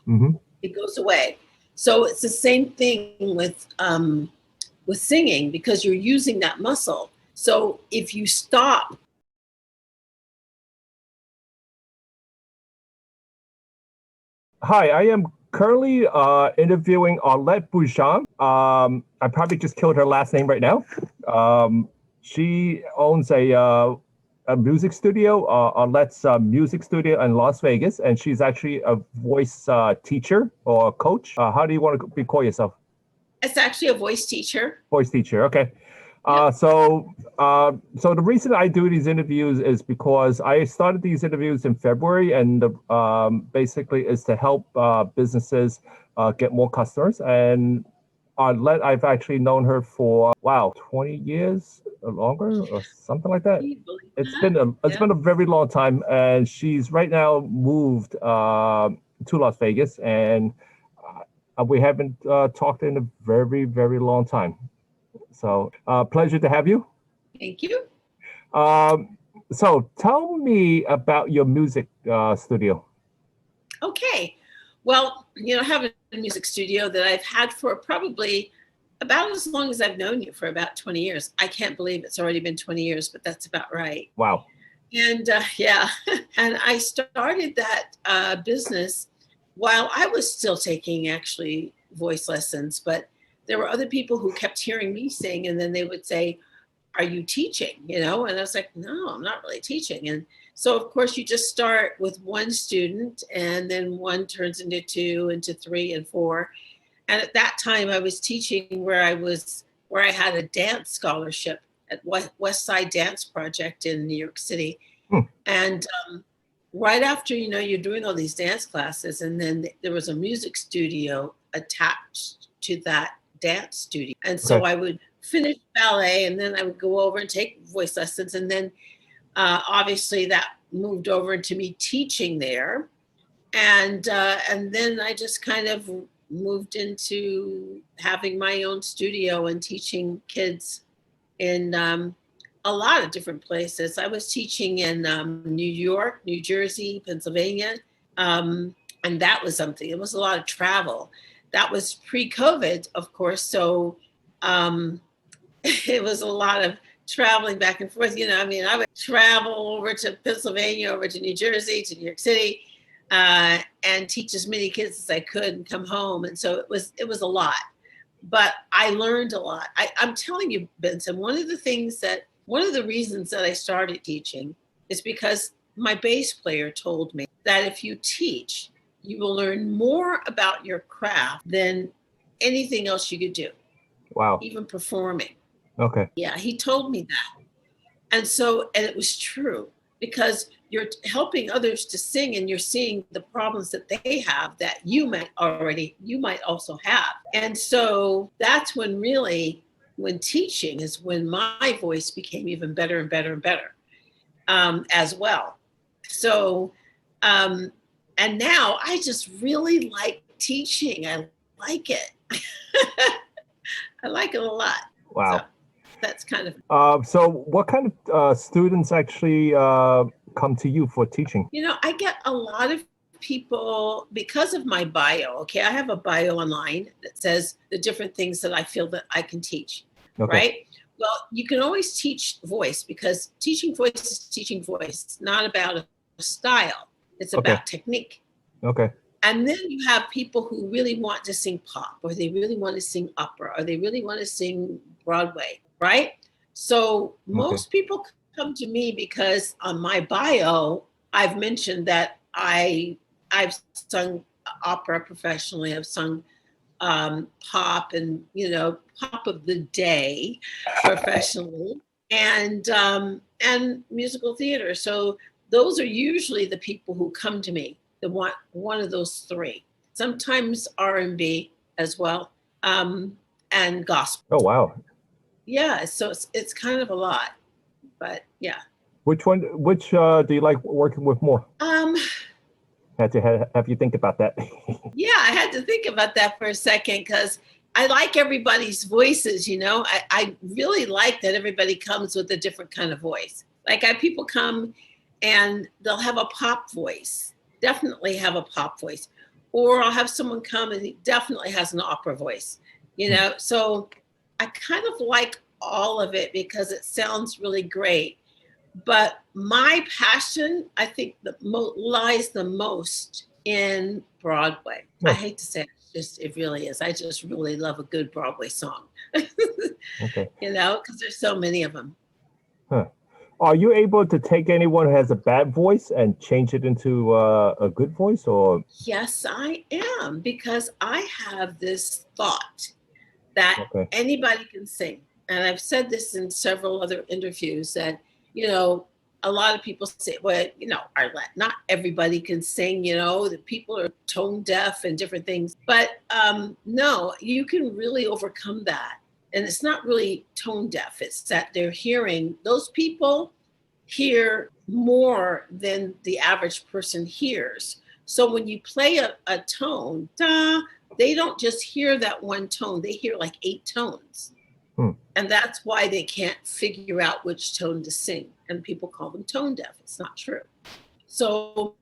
Mm-hmm. It goes away. So it's the same thing with singing because you're using that muscle. So if you stop. Hi, I am currently interviewing Arlette Beauchamps. I probably just killed her last name right now. She owns a music studio, Arlette's music studio in Las Vegas, and she's actually a voice teacher or coach. How do you want to be call yourself? It's actually a voice teacher. Voice teacher. Okay. Yep. So the reason I do these interviews is because I started these interviews in February, and basically is to help businesses get more customers. And I've actually known her for 20 years or longer or something like that. Can you believe It's that? it's Yeah. been a very long time, and she's right now moved to Las Vegas, and we haven't talked in a very, very long time. So, pleasure to have you. Thank you. Um, so, tell me about your music studio. Okay. Well, I have a music studio that I've had for probably about as long as I've known you, for about 20 years. I can't believe it's already been 20 years, but that's about right. Wow. And yeah, and I started that business while I was still taking actually voice lessons, but there were other people who kept hearing me sing, and then they would say, "Are you teaching?" And I was like, "No, I'm not really teaching." And so, of course, you just start with one student, and then one turns into two, into three, and four. And at that time, I was teaching where I had a dance scholarship at West Side Dance Project in New York City. Hmm. And right after, you're doing all these dance classes, and then there was a music studio attached to that dance studio. And so Okay. I would finish ballet, and then I would go over and take voice lessons. And then obviously that moved over into me teaching there. And then I just kind of moved into having my own studio and teaching kids in a lot of different places. I was teaching in New York, New Jersey, Pennsylvania, and that was something. It was a lot of travel. That was pre-COVID, of course, so um, it was a lot of traveling back and forth. I would travel over to Pennsylvania, over to New Jersey, to New York City, and teach as many kids as I could and come home. And so it was a lot, but I learned a lot. I'm telling you, Benson, one of the reasons that I started teaching is because my bass player told me that if you teach, you will learn more about your craft than anything else you could do, Wow. even performing. Okay. Yeah, he told me that. And it was true because you're helping others to sing and you're seeing the problems that they have that you might also have. And so that's when teaching is when my voice became even better and better and better as well. So, um, and now I just really like teaching. I like it. I like it a lot. So Wow. that's kind of. So, what kind of students actually come to you for teaching? I get a lot of people because of my bio. Okay, I have a bio online that says the different things that I feel that I can teach. Okay. Right. Well, you can always teach voice because teaching voice is teaching voice. It's not about a style. It's Okay. about technique. Okay. And then you have people who really want to sing pop, or they really want to sing opera, or they really want to sing Broadway, right? So most people come to me because on my bio, I've mentioned that I've sung opera professionally. I've sung pop and pop of the day professionally, and musical theater. So those are usually the people who come to me that want one of those three. Sometimes R&B as well, and gospel. Oh, wow. Yeah, so it's kind of a lot, but yeah. Which do you like working with more? Have you think about that? Yeah, I had to think about that for a second because I like everybody's voices. I really like that everybody comes with a different kind of voice. Like people come and they'll have a pop voice, definitely have a pop voice, or I'll have someone come and he definitely has an opera voice, you know? So I kind of like all of it because it sounds really great. But my passion, I think, lies the most in Broadway. I hate to say it, it really is. I just really love a good Broadway song, Okay. you know, because there's so many of them. Huh. Are you able to take anyone who has a bad voice and change it into a good voice, or? Yes, I am, because I have this thought that anybody can sing. And I've said this in several other interviews that, you know, a lot of people say, well, you know, Arlette, not everybody can sing, you know, the people are tone deaf and different things. But no, you can really overcome that. And it's not really tone deaf, it's that they're hearing, those people hear more than the average person hears. So when you play a tone, da, they don't just hear that one tone, they hear like 8 tones. And that's why they can't figure out which tone to sing. And people call them tone deaf. It's not true. So,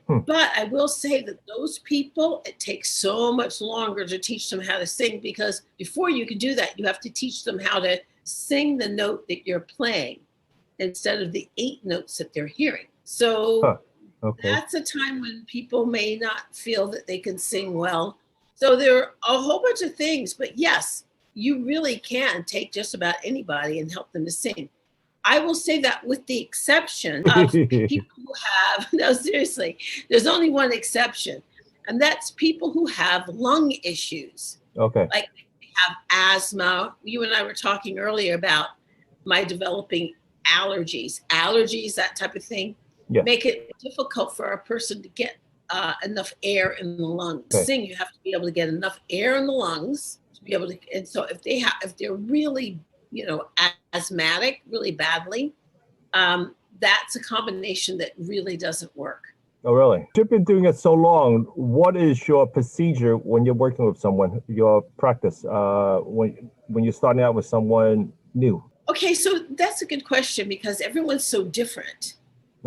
but I will say that those people, it takes so much longer to teach them how to sing, because before you can do that, you have to teach them how to sing the note that you're playing instead of the 8 notes that they're hearing. So that's a time when people may not feel that they can sing well. So there are a whole bunch of things, but yes, you really can take just about anybody and help them to sing. I will say that with the exception of people who have, no, seriously, there's only one exception, and that's people who have lung issues. Okay. Like they have asthma. You and I were talking earlier about my developing allergies, that type of thing, make it difficult for a person to get enough air in the lungs. To sing, you have to be able to get enough air in the lungs to be able to, and so if they're really, you know, asthmatic really badly, that's a combination that really doesn't work. Oh, really? You've been doing it so long. What is your procedure when you're working with someone, your practice, when you're starting out with someone new? Okay, so that's a good question because everyone's so different.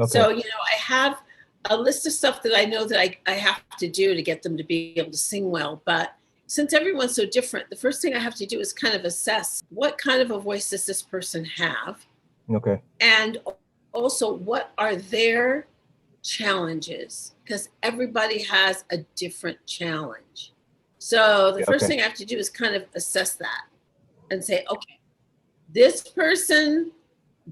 So, you know, I have a list of stuff that I know that I have to do to get them to be able to sing well. But since everyone's so different, the first thing I have to do is kind of assess what kind of a voice does this person have? Okay. And also, what are their challenges? Because everybody has a different challenge. So the first thing I have to do is kind of assess that and say, okay, this person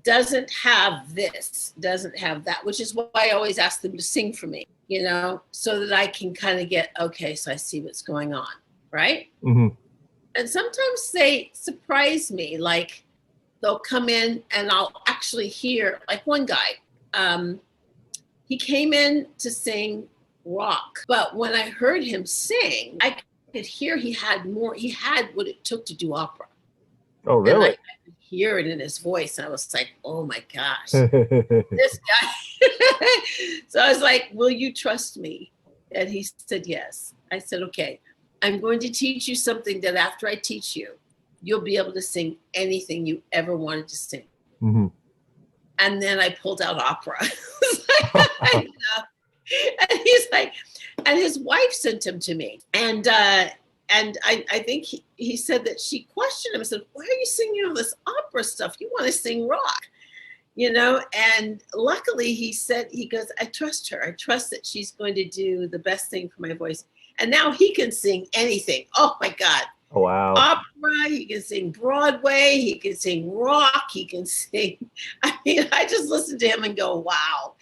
doesn't have this, doesn't have that, which is why I always ask them to sing for me, you know, so that I can kind of get, okay, so I see what's going on, right? And sometimes they surprise me, like they'll come in and I'll actually hear, like one guy, he came in to sing rock, but when I heard him sing, I could hear he had what it took to do opera. Oh, really? And I could hear it in his voice. And I was like, oh my gosh, this guy. So I was like, will you trust me? And he said, yes. I said, okay, I'm going to teach you something that after I teach you, you'll be able to sing anything you ever wanted to sing. And then I pulled out opera. And he's like, and his wife sent him to me. And I think he said that she questioned him and said, why are you singing all this opera stuff? You want to sing rock, you know? And luckily he goes, I trust her. I trust that she's going to do the best thing for my voice. And now he can sing anything. Oh my God. Oh, wow. Opera, he can sing Broadway, he can sing rock, he can sing. I mean, I just listen to him and go, wow.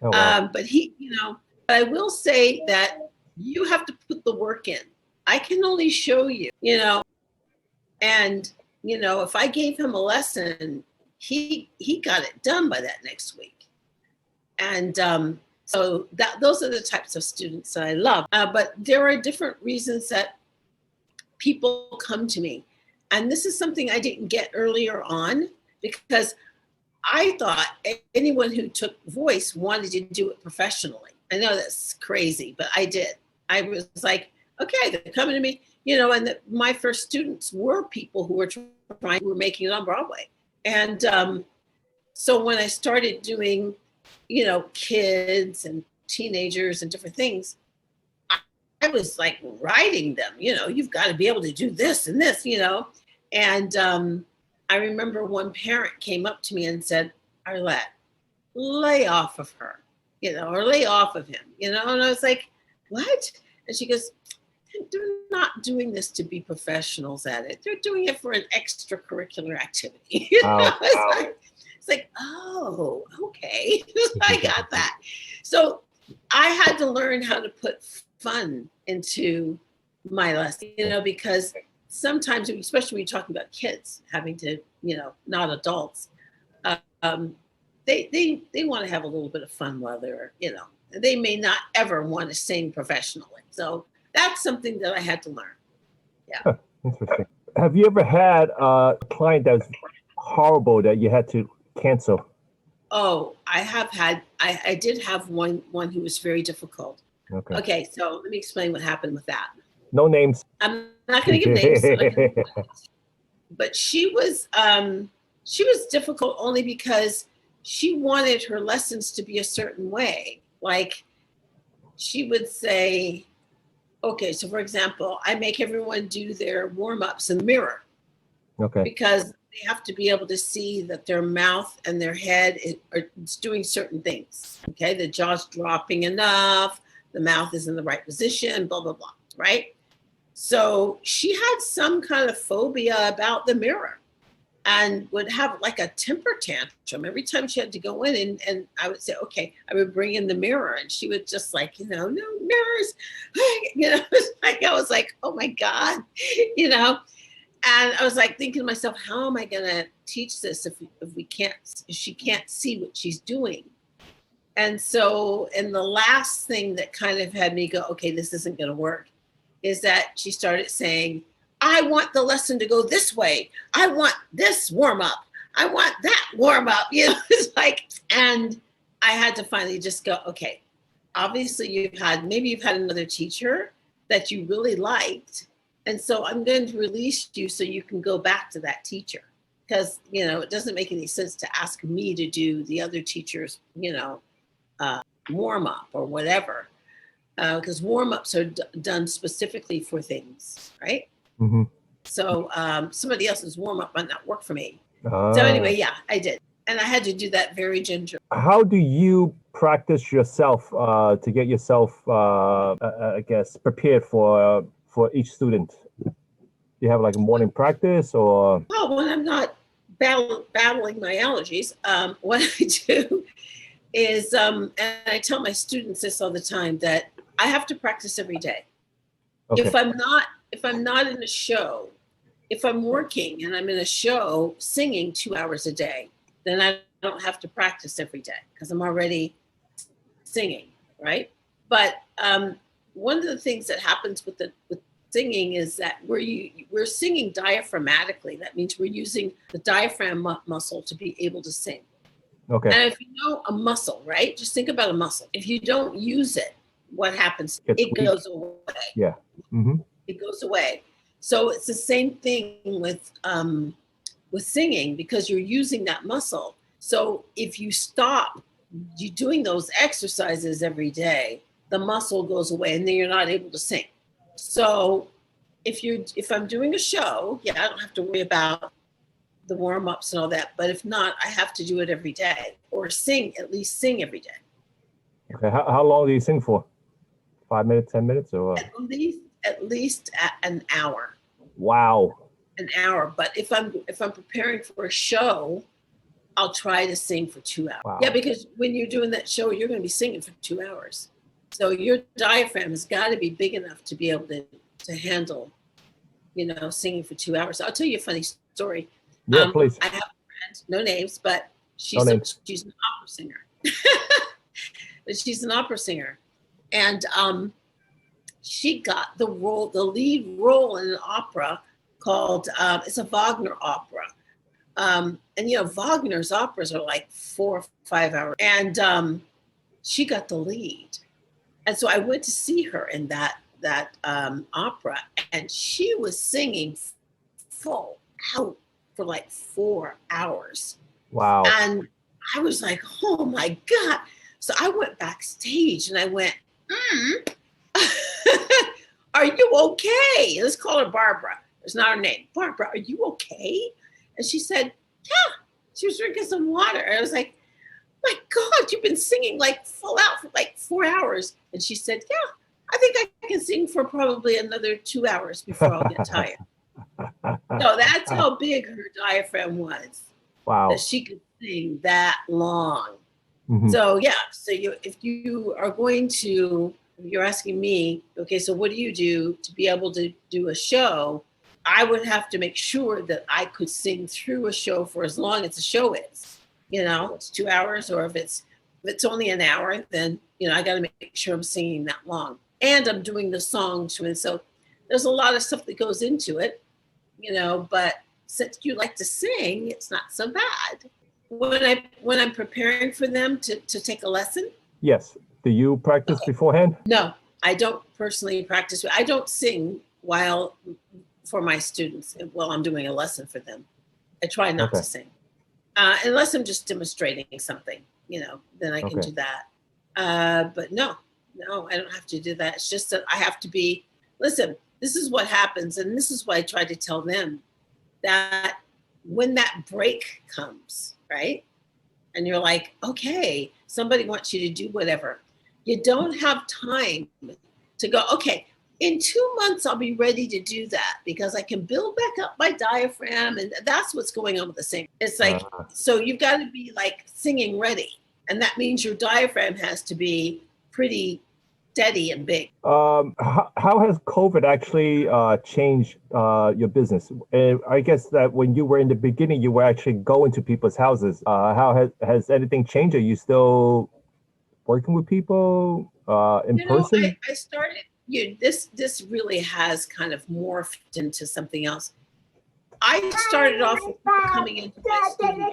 Oh, wow. But he, you know, I will say that you have to put the work in. I can only show you, you know, and, you know, if I gave him a lesson, he got it done by that next week. And so those are the types of students that I love. But there are different reasons that people come to me. And this is something I didn't get earlier on because I thought anyone who took voice wanted to do it professionally. I know that's crazy, but I did. I was like, okay, they're coming to me, you know, and my first students were people who were making it on Broadway. And so when I started doing, you know, kids and teenagers and different things, I was like writing them, you've got to be able to do this and this, and I remember one parent came up to me and said, Arlette, lay off of her, or lay off of him, and I was like, what? And she goes, they're not doing this to be professionals at it. They're doing it for an extracurricular activity. It's like, oh, okay. I got that. So I had to learn how to put fun into my lesson, because sometimes, especially when you're talking about kids having to, not adults, they want to have a little bit of fun while they're, they may not ever want to sing professionally. So that's something that I had to learn. Yeah. Huh, interesting. Have you ever had a client that was horrible that you had to cancel? Oh, I have had, I did have one who was very difficult. Okay, so let me explain what happened with that. No names. I'm not going to give names. But she was difficult only because she wanted her lessons to be a certain way. Like she would say, okay, so for example, I make everyone do their warm-ups in the mirror. Okay. Because they have to be able to see that their mouth and their head are doing certain things. Okay, the jaw's dropping enough, the mouth is in the right position, blah, blah, blah, right? So she had some kind of phobia about the mirror and would have like a temper tantrum every time she had to go in. And I would say, okay, I would bring in the mirror and she would just like, no mirrors, I was like, oh my God, And I was like thinking to myself, how am I going to teach this if she can't see what she's doing? And so, and the last thing that kind of had me go, okay, this isn't going to work, is that she started saying, I want the lesson to go this way. I want this warm up. I want that warm up. It's like, and I had to finally just go, okay, obviously maybe you've had another teacher that you really liked. And so I'm going to release you so you can go back to that teacher, because, it doesn't make any sense to ask me to do the other teacher's, warm up or whatever, because warm ups are done specifically for things, right? Mm-hmm. So somebody else's warm up might not work for me. So anyway, yeah, I did. And I had to do that very gingerly. How do you practice yourself to get yourself, I guess, prepared for each student? Do you have like a morning practice or? Oh, when I'm not battling my allergies, what I do is, and I tell my students this all the time, that I have to practice every day. Okay. If I'm not in a show, if I'm working and I'm in a show singing 2 hours a day, then I don't have to practice every day because I'm already singing, right? But one of the things that happens with singing is that we're singing diaphragmatically. That means we're using the diaphragm muscle to be able to sing. Okay. And if you know a muscle, right? Just think about a muscle. If you don't use it, what happens? It goes away. Yeah. Mm-hmm. It goes away. So it's the same thing with singing, because you're using that muscle. So if you stop doing those exercises every day, the muscle goes away and then you're not able to sing. So if I'm doing a show, yeah, I don't have to worry about the warm-ups and all that. But if not, I have to do it every day, or at least sing every day. Okay. How long do you sing for? 5 minutes, 10 minutes, or? At least an hour. Wow. An hour. But if I'm preparing for a show, I'll try to sing for 2 hours. Wow. Yeah, because when you're doing that show, you're going to be singing for 2 hours. So your diaphragm has got to be big enough to be able to handle, singing for 2 hours. I'll tell you a funny story. Yeah, please. I have a friend, no names, but she's an opera singer. But she's an opera singer. And she got the lead role in an opera called, it's a Wagner opera. And Wagner's operas are like 4 or 5 hours. And she got the lead. And so I went to see her in that opera, and she was singing full out for like 4 hours. Wow. And I was like, oh my God. So I went backstage and I went, are you okay? Let's call her Barbara. It's not her name. Barbara, are you okay? And she said, yeah. She was drinking some water. And I was like, my God, you've been singing like full out for like 4 hours. And she said, yeah, I think I can sing for probably another 2 hours before I'll get tired. So that's how big her diaphragm was. Wow. That she could sing that long. Mm-hmm. So yeah, so if you are going to, you're asking me, okay, so what do you do to be able to do a show? I would have to make sure that I could sing through a show for as long as the show is. You know, it's 2 hours, or if it's only an hour, then I got to make sure I'm singing that long, and I'm doing the song too. And so there's a lot of stuff that goes into it, But since you like to sing, it's not so bad. When I'm preparing for them to take a lesson. Yes. Do you practice beforehand? No, I don't personally practice. I don't sing for my students while I'm doing a lesson for them. I try not to sing. Unless I'm just demonstrating something, then I can do that. But no, I don't have to do that. It's just that I have to listen, this is what happens. And this is why I try to tell them that when that break comes, right? And you're like, okay, somebody wants you to do whatever. You don't have time to go, okay, in 2 months, I'll be ready to do that because I can build back up my diaphragm. And that's what's going on with the singing. It's like, so you've got to be like singing ready. And that means your diaphragm has to be pretty steady and big. How has COVID actually changed your business? I guess that when you were in the beginning, you were actually going to people's houses. How has anything changed? Are you still working with people in person? I started. This really has kind of morphed into something else. I started off with coming into my studio.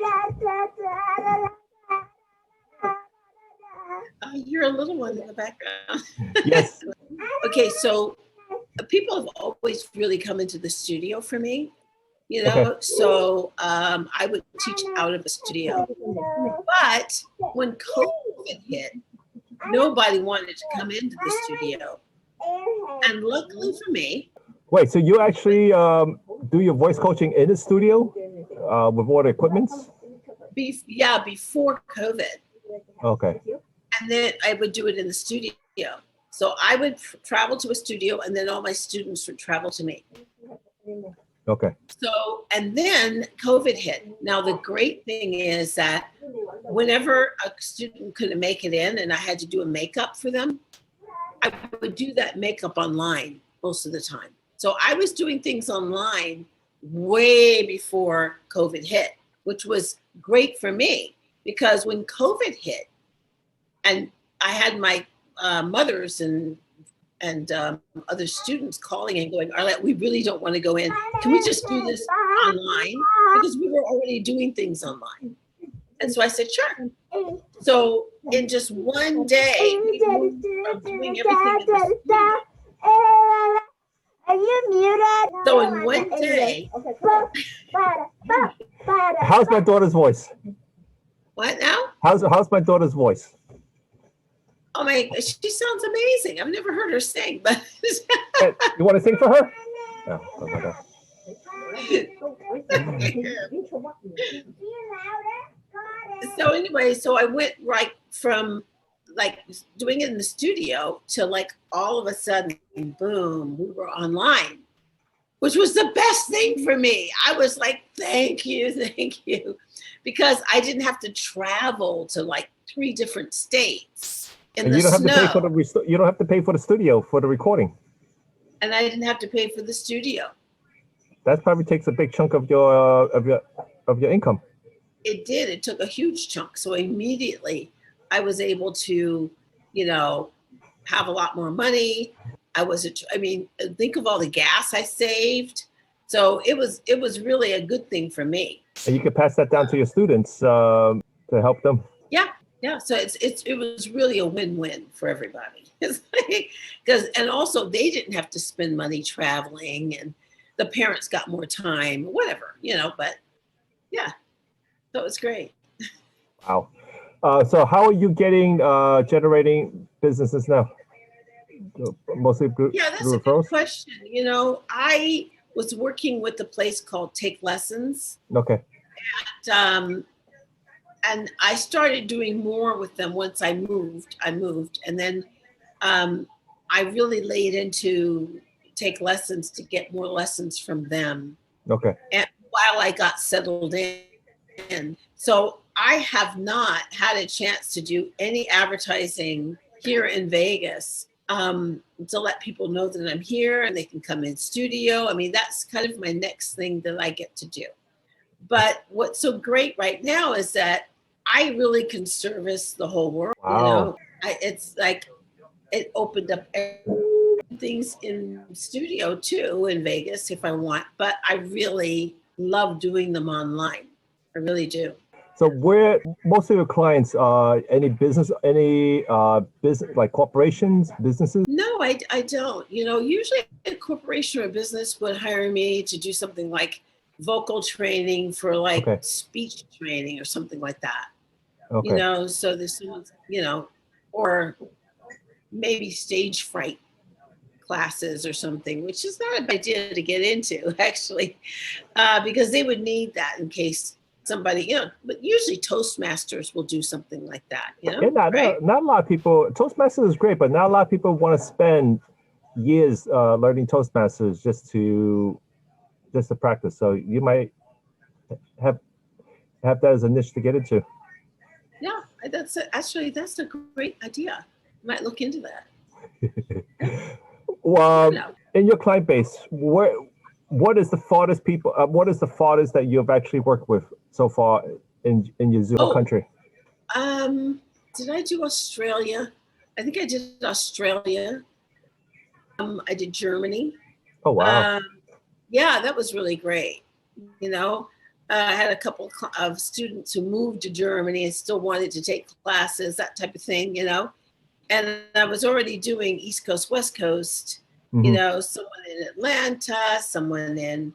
You're a little one in the background. Yes. Okay, so people have always really come into the studio for me, So I would teach out of the studio. But when COVID hit, nobody wanted to come into the studio. And luckily for me. Wait, so you actually do your voice coaching in the studio with all the equipments? Before COVID. Okay. And then I would do it in the studio. So I would travel to a studio, and then all my students would travel to me. Okay. So, and then COVID hit. Now, the great thing is that whenever a student couldn't make it in and I had to do a makeup for them, I would do that makeup online most of the time. So I was doing things online way before COVID hit, which was great for me because when COVID hit and I had my mothers and other students calling and going, Arlette, we really don't want to go in. Can we just do this online? Because we were already doing things online. And so I said, sure. So in just one day, we moved from doing everything in the studio. Are you muted? So in one day. How's my daughter's voice? What now? How's my daughter's voice? Oh she sounds amazing. I've never heard her sing, but Hey, you want to sing for her? Oh my God. So anyway, so I went right from like doing it in the studio to like all of a sudden, boom, we were online, which was the best thing for me. I was like, thank you, because I didn't have to travel to like 3 different states in the snow. You don't have to pay for the studio for the recording. And I didn't have to pay for the studio. That probably takes a big chunk of your income. It did. It took a huge chunk. So immediately I was able to, have a lot more money. Think of all the gas I saved. So it was really a good thing for me. And you could pass that down to your students to help them. Yeah. So it was really a win-win for everybody. And also they didn't have to spend money traveling, and the parents got more time, whatever, but yeah. So it was great. Wow. So how are you generating businesses now? Mostly Yeah, that's through a good referrals? question. I was working with a place called Take Lessons. Okay. Um, and I started doing more with them once I moved. And then um, I really laid into Take Lessons to get more lessons from them. Okay. And while I got settled in, so I have not had a chance to do any advertising here in Vegas, to let people know that I'm here and they can come in studio. I mean, that's kind of my next thing that I get to do. But what's so great right now is that I really can service the whole world. Wow. It's like it opened up things in studio too in Vegas if I want, but I really love doing them online. I really do. So where most of your clients any business business like corporations, businesses? No, I don't. Usually a corporation or a business would hire me to do something like vocal training for like Okay. speech training or something like that. Okay. So there's someone, or maybe stage fright classes or something, which is not a bad idea to get into actually, because they would need that in case somebody, but usually Toastmasters will do something like that, Yeah, right? not a lot of people. Toastmasters is great, but not a lot of people want to spend years learning Toastmasters just to practice. So you might have that as a niche to get into. Yeah, that's a great idea. Might look into that. Well, No. in your client base, what is the farthest people? What is the farthest that you've actually worked with so far in your Zoom Oh, country? did I do Australia? I think I did Australia. I did Germany. Oh wow. Um, yeah, that was really great. You know, I had a couple of students who moved to Germany and still wanted to take classes, that type of thing, And I was already doing East Coast, West Coast, Mm-hmm. someone in Atlanta, someone in,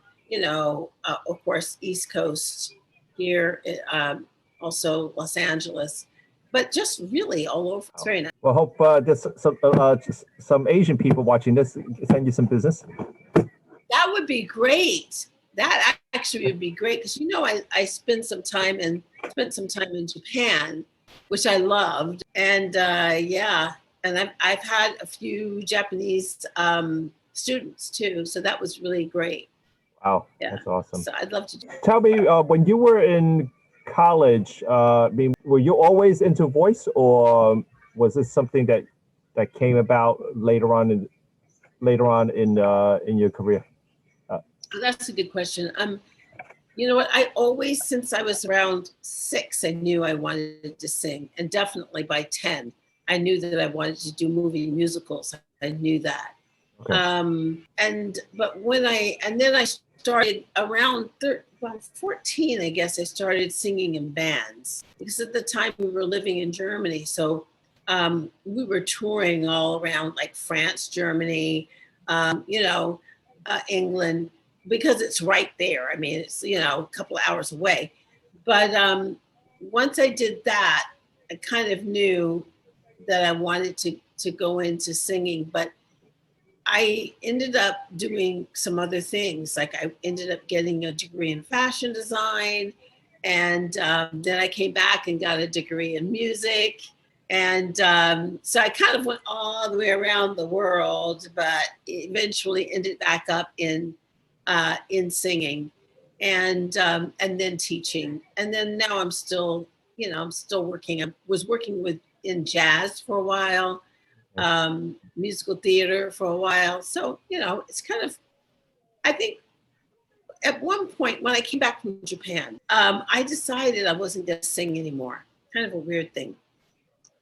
of course, East Coast here, also Los Angeles, but just really all over. It's very nice. Well, hope there's some Asian people watching this send you some business. That would be great. That actually would be great because I spent some time in Japan, which I loved, and yeah, and I've had a few Japanese students too, so that was really great. Wow, Yeah, that's awesome. so I'd love to do. Tell me, when you were in college, were you always into voice, or was this something that came about later on in your career? That's a good question. You know what? I always, since I was around 6, I knew I wanted to sing, and definitely by 10, I knew that I wanted to do movie musicals. I knew that. Okay. Then I started around 14, I guess I started singing in bands because at the time we were living in Germany. So we were touring all around like France, Germany, England, because it's right there. I mean, it's, a couple of hours away. But once I did that, I kind of knew that I wanted to go into singing, but I ended up doing some other things. Like I ended up getting a degree in fashion design. And then I came back and got a degree in music. And so I kind of went all the way around the world, but eventually ended back up in singing and then teaching. And then now I'm still working. I was working in jazz for a while, musical theater for a while. So, it's kind of, I think at one point when I came back from Japan, I decided I wasn't going to sing anymore. Kind of a weird thing.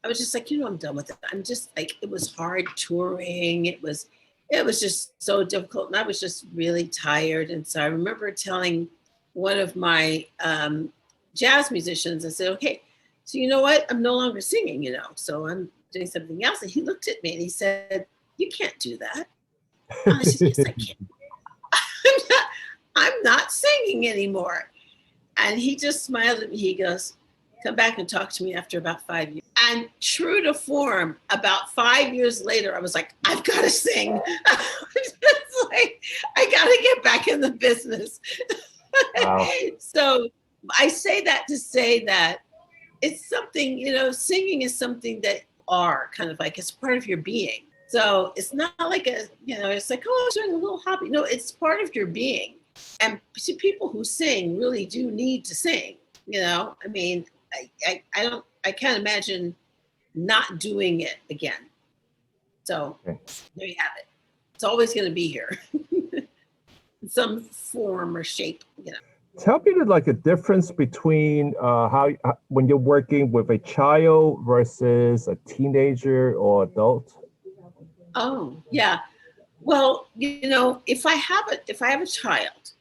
I was just like, I'm done with it. I'm just like, it was hard touring. It was just so difficult. And I was just really tired. And so I remember telling one of my jazz musicians, I said, okay, so you know what? I'm no longer singing, so I'm doing something else. And he looked at me and he said, you can't do that. And I said, yes, I can. I'm not singing anymore. And he just smiled at me. He goes, come back and talk to me after about 5 years. And true to form, about 5 years later, I was like, I've got to sing. It's like, I got to get back in the business. Wow. So I say that to say that it's something, singing is something that are kind of like, it's part of your being. So it's not like it's like, oh, it's a little hobby. No, it's part of your being. And people who sing really do need to sing, I mean, I can't imagine not doing it again. So Okay. there you have it. It's always going to be here in some form or shape, Tell me the difference between how when you're working with a child versus a teenager or adult. Oh, yeah. Well, if I have a child,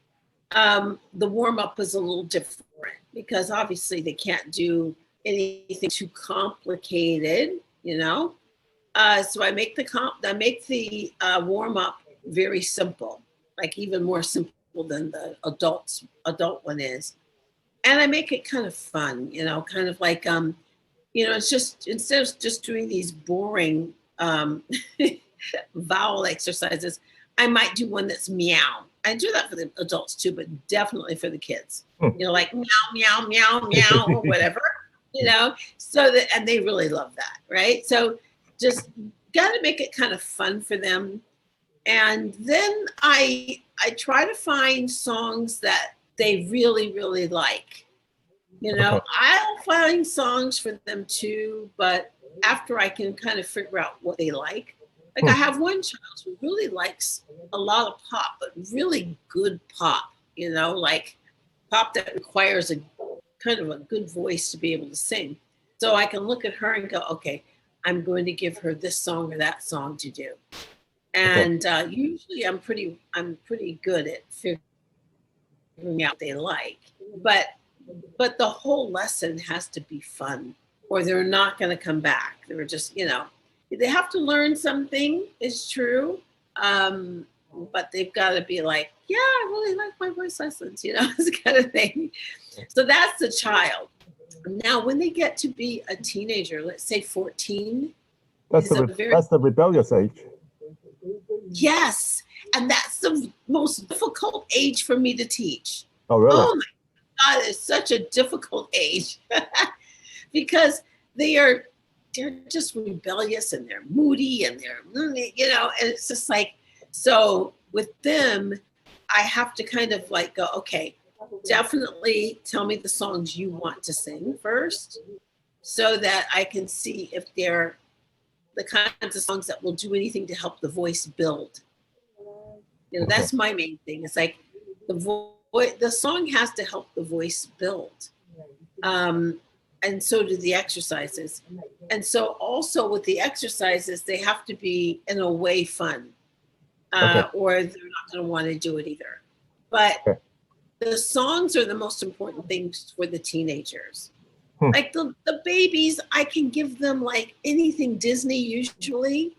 the warm up is a little different because obviously they can't do anything too complicated, So I make the warm up very simple, like even more simple than the adult one is, and I make it kind of fun, kind of like it's just instead of just doing these boring vowel exercises, I might do one that's meow. I do that for the adults too, but definitely for the kids. Like meow, meow, meow, meow, or whatever, so that, and they really love that, right? So just got to make it kind of fun for them. And then I try to find songs that they really, really like. I'll find songs for them too, but after I can kind of figure out what they like. Like I have one child who really likes a lot of pop, but really good pop, like pop that requires a kind of a good voice to be able to sing. So I can look at her and go, okay, I'm going to give her this song or that song to do. And usually I'm pretty good at figuring out what they like, but the whole lesson has to be fun or they're not going to come back. They're just, they have to learn something, is true. But they've got to be like, yeah, I really like my voice lessons, this kind of thing. So that's the child. Now, when they get to be a teenager, let's say 14, that's the rebellious age. Yes, and that's the most difficult age for me to teach. Oh, really? Oh my God, it's such a difficult age because they're just rebellious and they're moody and they're, and it's just like, so with them, I have to kind of like go, okay, definitely tell me the songs you want to sing first so that I can see if they're the kinds of songs that will do anything to help the voice build. That's my main thing. It's like the song has to help the voice build. And so do the exercises. And so also with the exercises, they have to be in a way fun or they're not going to want to do it either. But the songs are the most important things for the teenagers. Like the babies, I can give them like anything Disney usually,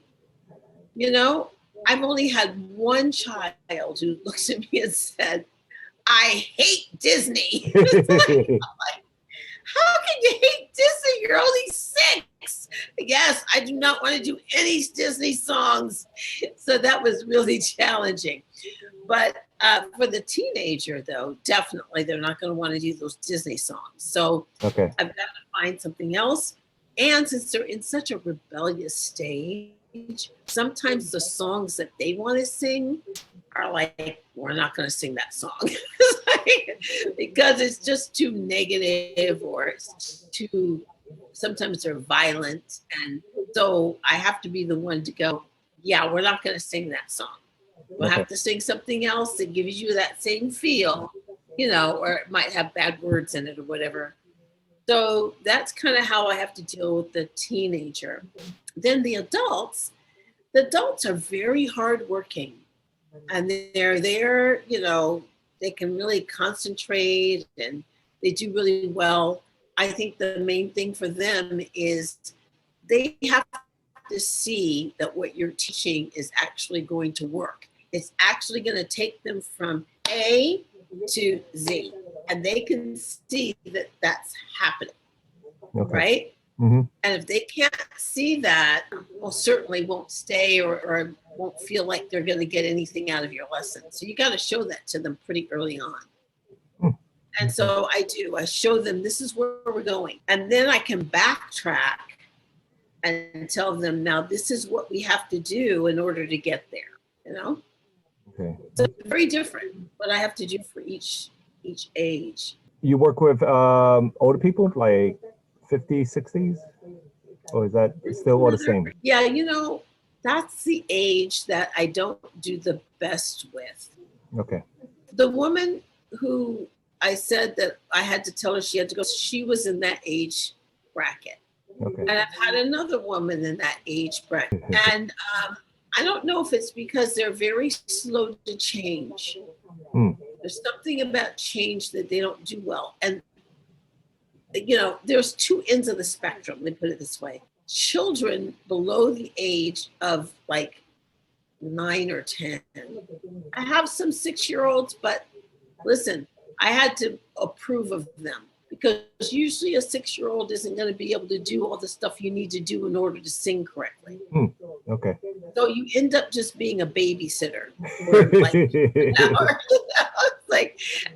I've only had one child who looks at me and said, I hate Disney. Like, how can you hate Disney? You're only 6. Yes, I do not want to do any Disney songs. So that was really challenging. But for the teenager, though, definitely they're not going to want to do those Disney songs. So I've got to find something else. And since they're in such a rebellious stage, sometimes the songs that they want to sing are like, we're not going to sing that song because it's just too negative or it's too, sometimes they're violent. And so I have to be the one to go, yeah, we're not going to sing that song. We'll have to sing something else that gives you that same feel, or it might have bad words in it or whatever. So that's kind of how I have to deal with the teenager. Then the adults are very hardworking and they're there, they can really concentrate and they do really well. I think the main thing for them is they have to see that what you're teaching is actually going to work. It's actually going to take them from A to Z, and they can see that that's happening, right? Hmm. And if they can't see that, well, certainly won't stay or won't feel like they're going to get anything out of your lesson. So you got to show that to them pretty early on. And so I do. I show them this is where we're going. And then I can backtrack and tell them, now this is what we have to do in order to get there, you know? Okay. So it's very different what I have to do for each age. You work with older people, like 50s, 60s? Or is that still all the same? Yeah, that's the age that I don't do the best with. Okay. The woman who I said that I had to tell her she had to go, she was in that age bracket. Okay. And I've had another woman in that age bracket. And I don't know if it's because they're very slow to change. There's something about change that they don't do well. And, there's two ends of the spectrum, let me put it this way. Children below the age of like 9 or 10. I have some 6-year-olds, but listen, I had to approve of them because usually a 6-year-old isn't going to be able to do all the stuff you need to do in order to sing correctly. Okay. So you end up just being a babysitter. For like an hour.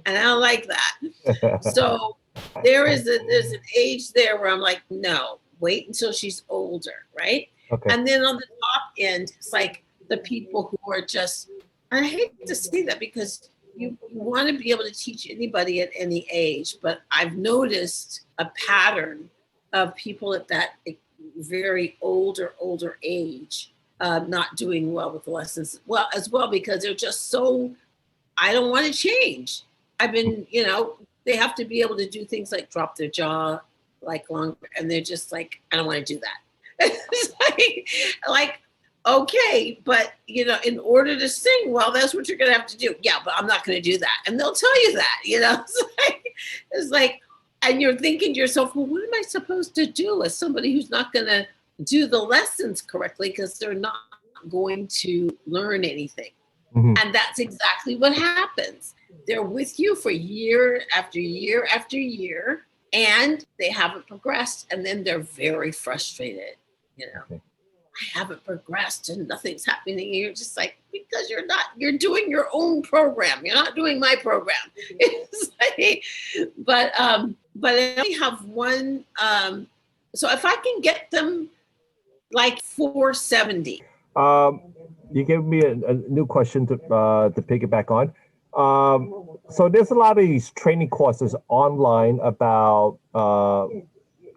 And I don't like that. So there's an age there where I'm like, no, wait until she's older, right? Okay. And then on the top end, it's like the people who are just, I hate to say that because you want to be able to teach anybody at any age, but I've noticed a pattern of people at that very older age not doing well with the lessons. Well, as well, because they're just so, I don't want to change. I've been, they have to be able to do things like drop their jaw like longer, and they're just like, I don't want to do that. It's like, okay, but in order to sing well, that's what you're gonna have to do. Yeah, but I'm not gonna do that. And they'll tell you that, it's like, and you're thinking to yourself, well, what am I supposed to do as somebody who's not gonna do the lessons correctly because they're not going to learn anything. And that's exactly what happens. They're with you for year after year after year, and they haven't progressed, and then they're very frustrated, I haven't progressed and nothing's happening. And you're just like, because you're doing your own program. You're not doing my program. It's like, but I only have one. So if I can get them like 470. You gave me a new question to piggyback on. So there's a lot of these training courses online about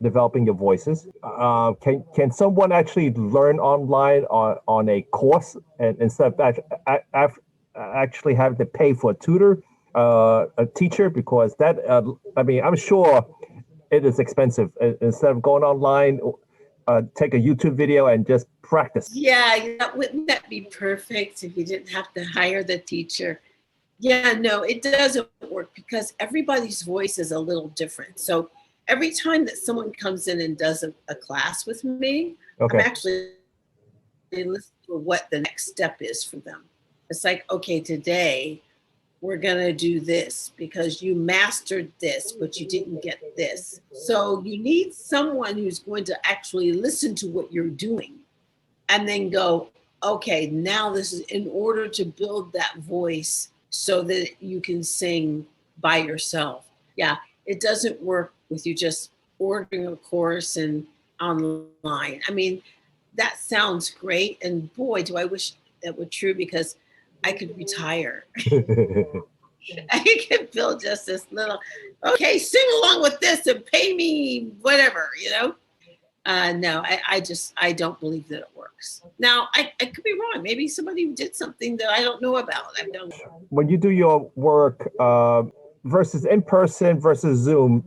developing your voices. Can someone actually learn online on a course and instead of actually having to pay for a tutor, a teacher? Because that, I'm sure it is expensive. Instead of going online, take a YouTube video and just practice. Yeah, wouldn't that be perfect if you didn't have to hire the teacher? Yeah, no, it doesn't work because everybody's voice is a little different. So every time that someone comes in and does a class with me, Okay. I'm actually listening for what the next step is for them. It's like, okay, today we're going to do this because you mastered this, but you didn't get this. So you need someone who's going to actually listen to what you're doing and then go, okay, now this is in order to build that voice so that you can sing by yourself. Yeah, it doesn't work with you just ordering a course and online. I mean, that sounds great. And boy, do I wish that were true because I could retire. I could build just this little, okay, sing along with this and pay me whatever, No, I don't believe that it works. Now, I could be wrong. Maybe somebody did something that I don't know about. I don't know. When you do your work versus in person versus Zoom,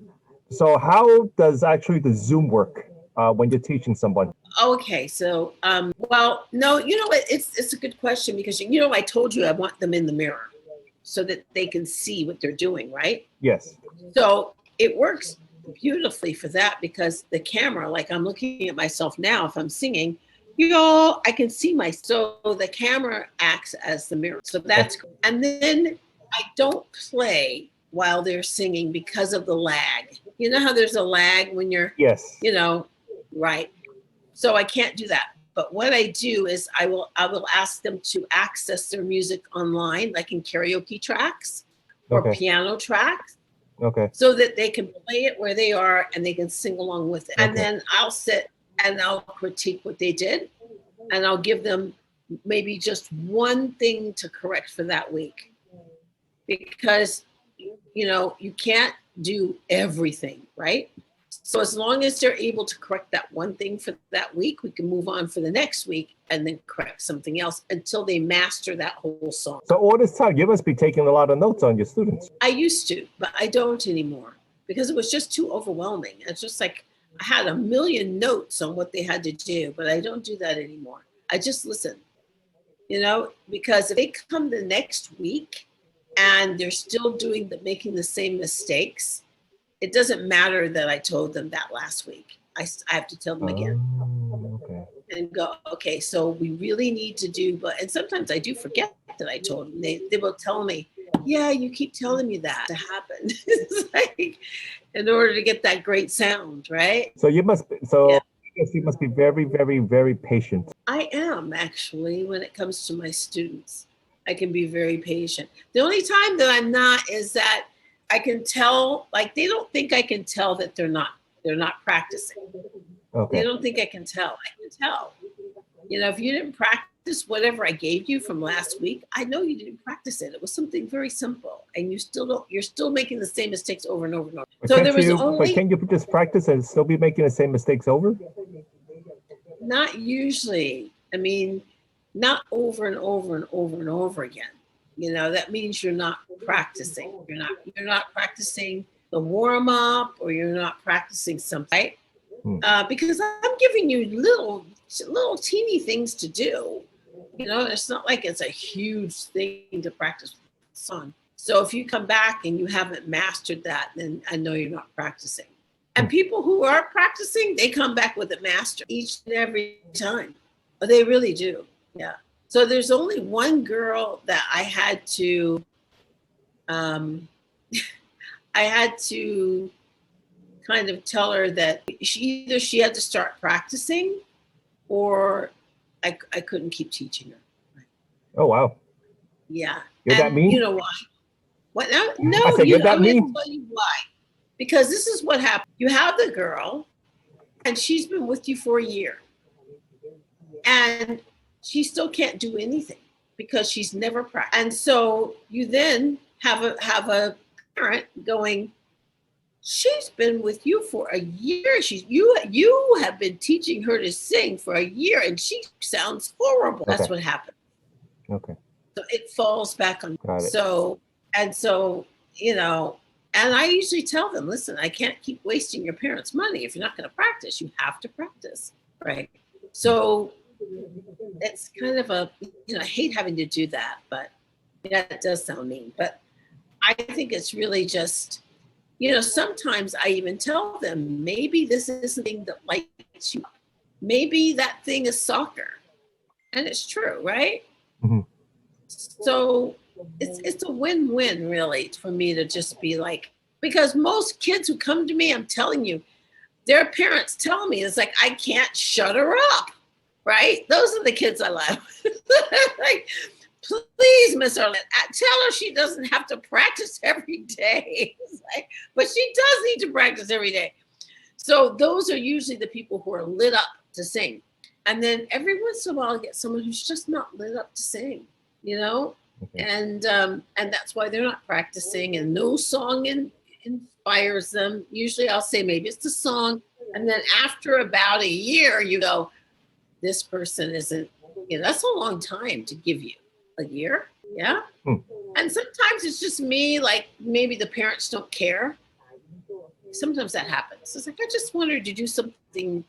so how does actually the Zoom work when you're teaching someone? Okay, so, well, no, what? It's a good question because, I told you I want them in the mirror so that they can see what they're doing, right? Yes. So it works beautifully for that because the camera, like I'm looking at myself now, if I'm singing, I can see so the camera acts as the mirror. So that's, and then I don't play while they're singing because of the lag. You know how there's a lag when you're, Yes. right? So I can't do that. But what I do is I will ask them to access their music online, like in karaoke tracks or Okay. piano tracks, Okay. so that they can play it where they are and they can sing along with it. Okay. And then I'll sit and I'll critique what they did, and I'll give them maybe just one thing to correct for that week. Because, you know, you can't do everything, right? So as long as they're able to correct that one thing for that week, we can move on for the next week and then correct something else until they master that whole song. So all this time, you must be taking a lot of notes on your students. I used to, but I don't anymore because it was just too overwhelming. It's just like I had a million notes on what they had to do, but I don't do that anymore. I just listen, you know, because if they come the next week and they're still making the same mistakes, it doesn't matter that I told them that last week. I have to tell them again. Okay. And go, okay, so we really need to do, and sometimes I do forget that I told them. They will tell me, yeah, you keep telling me that to happen. It's like, in order to get that great sound, right? So you must be, I guess you must be very, very, very patient. I am actually, when it comes to my students. I can be very patient. The only time that I'm not is that I can tell, like they don't think I can tell that they're not practicing. Okay. They don't think I can tell. I can tell. You know, if you didn't practice whatever I gave you from last week, I know you didn't practice it. It was something very simple, and you're still making the same mistakes over and over and over. So there was but can you just practice and still be making the same mistakes over? Not usually. I mean, not over and over and over and over again. You know, that means you're not practicing. You're not practicing the warm up, or you're not practicing something. Because I'm giving you little teeny things to do. You know, it's not like it's a huge thing to practice on. So if you come back and you haven't mastered that, then I know you're not practicing. And people who are practicing, they come back with it mastered each and every time. But they really do. Yeah. So there's only one girl that I had to kind of tell her that she had to start practicing, or I couldn't keep teaching her. Oh wow. Yeah. You're that mean? You know why? What? No. I said, you're that mean? I'm going to tell you why. Because this is what happened. You have the girl, and she's been with you for a year, and she still can't do anything because she's never practiced. And so you then have a parent going, she's been with you for a year. You have been teaching her to sing for a year, and she sounds horrible. Okay. That's what happened. Okay. So it falls back on. Got it. So you know, and I usually tell them, listen, I can't keep wasting your parents' money. If you're not going to practice, you have to practice, right? So it's kind of I hate having to do that, but that does sound mean. But I think it's really just, you know, sometimes I even tell them, maybe this is something that lights you up. Maybe that thing is soccer. And it's true, right? Mm-hmm. So it's a win-win, really, for me to just be like, because most kids who come to me, I'm telling you, their parents tell me, it's like, I can't shut her up, right? Those are the kids I love. Like, please, Miss Arlette, tell her she doesn't have to practice every day. Like, but she does need to practice every day. So those are usually the people who are lit up to sing. And then every once in a while, I get someone who's just not lit up to sing, you know? Okay. And that's why they're not practicing, and no song inspires them. Usually I'll say maybe it's the song. And then after about a year, you go, this person isn't, you know, that's a long time to give you. A year, yeah. And sometimes it's just me, like maybe the parents don't care. Sometimes that happens. It's like, I just want her to do something,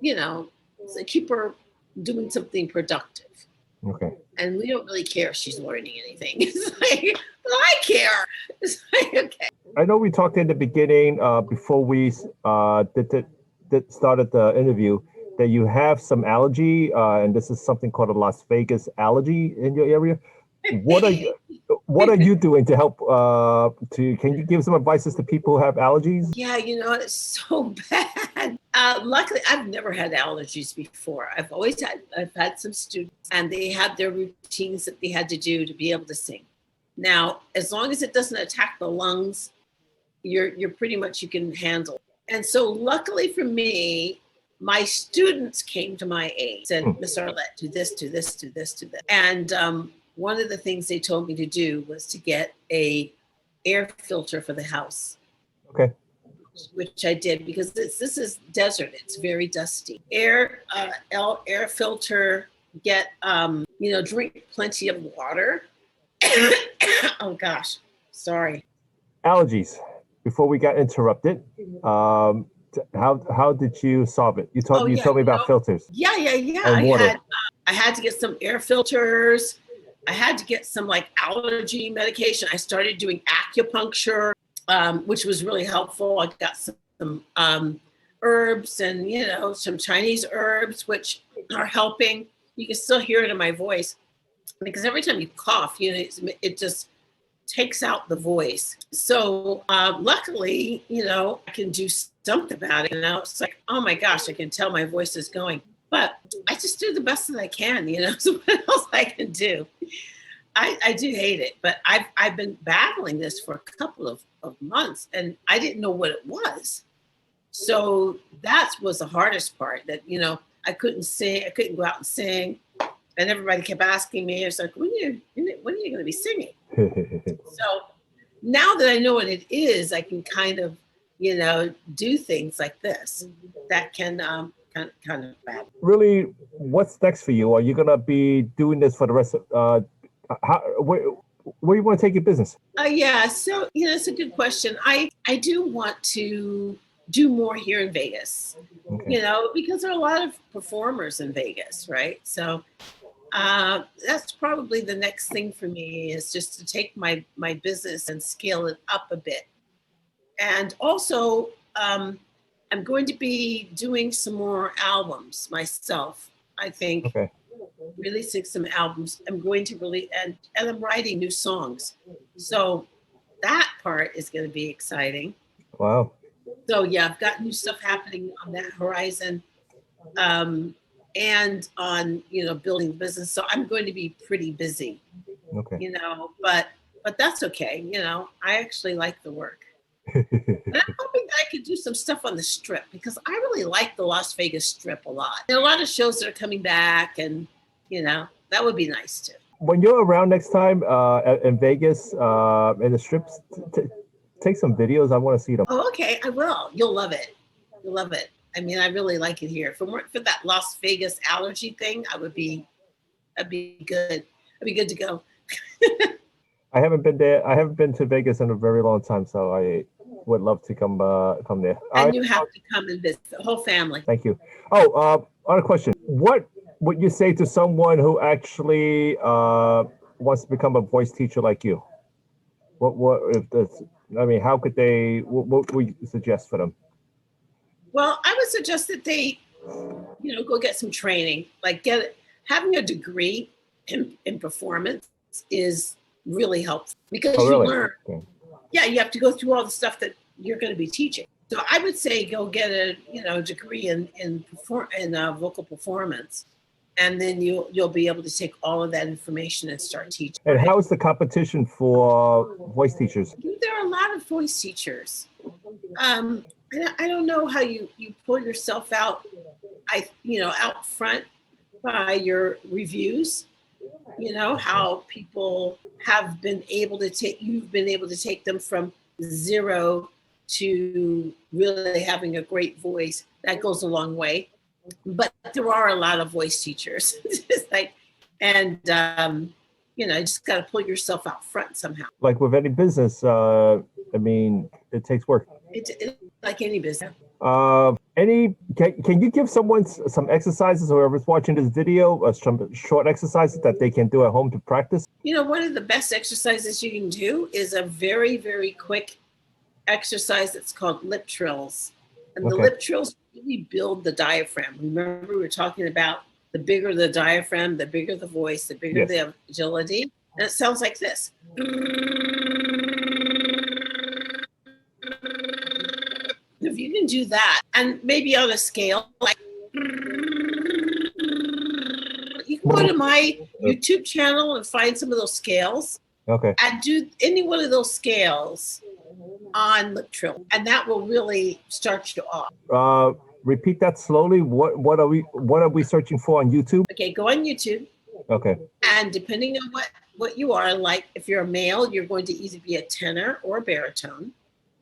you know, to keep her doing something productive. Okay. And we don't really care if she's learning anything. It's like, well, I care. It's like, okay. I know we talked in the beginning before we started the interview that you have some allergy, and this is something called a Las Vegas allergy in your area. What what are you doing to help? Can you give some advices to people who have allergies? Yeah, it's so bad. Luckily, I've never had allergies before. I've had some students, and they had their routines that they had to do to be able to sing. Now, as long as it doesn't attack the lungs, you're pretty much, you can handle. And so luckily for me, my students came to my aid, said, Miss Arlette, do this, do this, do this, do this. And one of the things they told me to do was to get a air filter for the house. Okay. Which I did, because this is desert. It's very dusty. Air filter, get, drink plenty of water. Oh gosh, sorry. Allergies. Before we got interrupted, how did you solve it? You told me about filters. Yeah. And water. I had to get some air filters. I had to get some like allergy medication. I started doing acupuncture, which was really helpful. I got some herbs and some Chinese herbs, which are helping. You can still hear it in my voice, because every time you cough, it just takes out the voice. So luckily, I can do something about it. It's like, oh my gosh, I can tell my voice is going. But I just do the best that I can, so what else I can do? I do hate it, but I've been battling this for a couple of months, and I didn't know what it was. So that was the hardest part, that, I couldn't sing, I couldn't go out and sing. And everybody kept asking me, it's like, when are you going to be singing? So now that I know what it is, I can kind of, do things like this that can kind of bad. Really, what's next for you? Are you going to be doing this for the rest of, where do you want to take your business? Yeah, so, it's a good question. I do want to do more here in Vegas, Okay. because there are a lot of performers in Vegas, right? So that's probably the next thing for me, is just to take my business and scale it up a bit. And also, I'm going to be doing some more albums myself, I think. Okay. Releasing some albums. I'm going to and I'm writing new songs. So that part is going to be exciting. Wow. So yeah, I've got new stuff happening on that horizon. And on, building the business. So I'm going to be pretty busy, Okay. but that's okay. I actually like the work. And I'm hoping that I could do some stuff on the Strip, because I really like the Las Vegas Strip a lot. There are a lot of shows that are coming back, and, that would be nice too. When you're around next time in Vegas, in the Strips, take some videos. I want to see them. Oh, okay, I will. You'll love it. You'll love it. I mean, I really like it here. If it weren't for that Las Vegas allergy thing, I'd be good. I'd be good to go. I haven't been there. I haven't been to Vegas in a very long time, so I would love to come there. And you have to come and visit, the whole family. Thank you. Oh, other question. What would you say to someone who actually wants to become a voice teacher like you? What if this? I mean, how could they? What would you suggest for them? Well, I would suggest that they, go get some training. Like having a degree in performance is really helpful, because you learn. Okay. Yeah, you have to go through all the stuff that you're going to be teaching. So I would say go get a degree in vocal performance, and then you'll be able to take all of that information and start teaching. And how is the competition for voice teachers? There are a lot of voice teachers. I don't know how you pull yourself out, out front by your reviews, how people have been able to you've been able to take them from zero to really having a great voice. That goes a long way. But there are a lot of voice teachers. You just got to pull yourself out front somehow. Like with any business, it takes work. It like any business. Can you give someone some exercises, or whoever's watching this video, some short exercises that they can do at home to practice? One of the best exercises you can do is a very, very quick exercise that's called lip trills. And the lip trills really build the diaphragm. Remember, we were talking about the bigger the diaphragm, the bigger the voice, the bigger the agility. And it sounds like this. If you can do that, and maybe on a scale, like you can go to my YouTube channel and find some of those scales Okay. and do any one of those scales on lip trill, and that will really start you off. Repeat that slowly. What are we searching for on YouTube? Okay, go on YouTube, Okay. and depending on what you are, like if you're a male, you're going to either be a tenor or a baritone.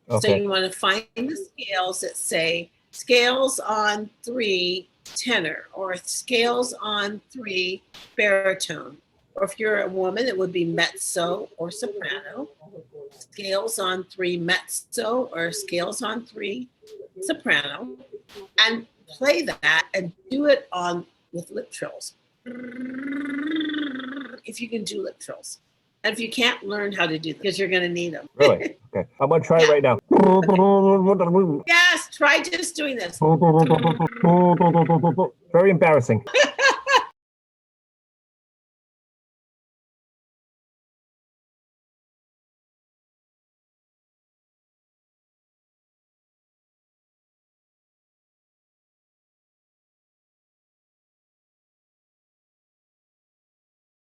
So Okay. you want to find the scales that say scales on 3 tenor or scales on 3 baritone. Or if you're a woman, it would be mezzo or soprano. Scales on 3 mezzo or scales on 3 soprano. And play that and do it on with lip trills. If you can do lip trills. And if you can't, learn how to do them because you're going to need them. Really? Okay. I'm gonna try it right now. Yes, try just doing this. Very embarrassing.